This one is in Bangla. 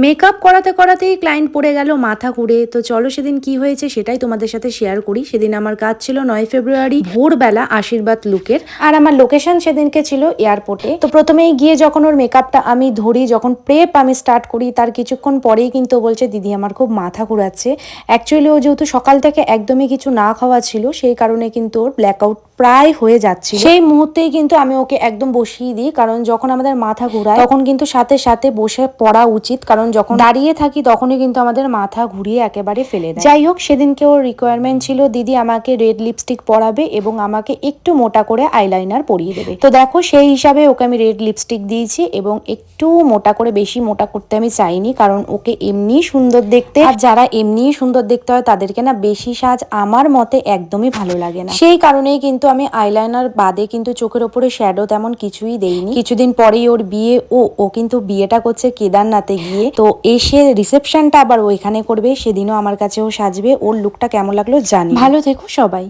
মেকআপ করাতে করাতেই ক্লায়েন্ট পড়ে গেল মাথা ঘুরে। তো চলো সেদিন কি হয়েছে সেটাই তোমাদের সাথে শেয়ার করি। সেদিন আমার কাজ ছিল 9 ফেব্রুয়ারি ভোরবেলা আশীর্বাদ লুকের, আর আমার লোকেশন সেদিনকে ছিল এয়ারপোর্টে। তো প্রথমেই গিয়ে যখন ওর মেকআপটা আমি ধরি, যখন প্রেপ আমি স্টার্ট করি, তার কিছুক্ষণ পরেই কিন্তু বলছে দিদি আমার খুব মাথা ঘুরাচ্ছে। অ্যাকচুয়ালি ও যেহেতু সকাল থেকে একদমই কিছু না খাওয়া ছিল, সেই কারণে কিন্তু ওর ব্ল্যাকআউট প্রায় হয়ে যাচ্ছিল। সেই মুহূর্তেই কিন্তু আমি ওকে একদম বসিয়ে দিই, কারণ যখন আমাদের মাথা ঘুরায় তখন কিন্তু সাথে সাথে বসে পড়া উচিত, কারণ যখন দাঁড়িয়ে থাকি তখনই কিন্তু আমাদের মাথা ঘুরিয়ে একেবারে ফেলে দেয়। যাই হোক, সেদিনকে ওর রিকোয়ারমেন্ট ছিল দিদি আমাকে রেড লিপস্টিক পরাবে এবং আমাকে একটু মোটা করে আইলাইনার পরিয়ে দেবে। তো দেখো সেই হিসাবে ওকে আমি রেড লিপস্টিক দিয়েছি এবং একটু মোটা করে, বেশি মোটা করতে আমি চাইনি, কারণ ওকে এমনি সুন্দর দেখতে, আর যারা এমনি সুন্দর দেখতে হয় তাদেরকে না বেশি সাজ আমার মতে একদমই ভালো লাগে না। সেই কারণেই কিন্তু আমি আইলাইনার বাদে কিন্তু চোখের ওপরে শ্যাডো তেমন কিছুই দেইনি। কিছুদিন পরেই ওর বিয়ে, ও কিন্তু বিয়েটা করছে কেদারনাথে গিয়ে। তো এসে রিসেপশনটা আবার ওইখানে করবে, সেদিনও আমার কাছেও সাজবে। ওর লুকটা কেমন লাগলো জানি। ভালো থেকো সবাই।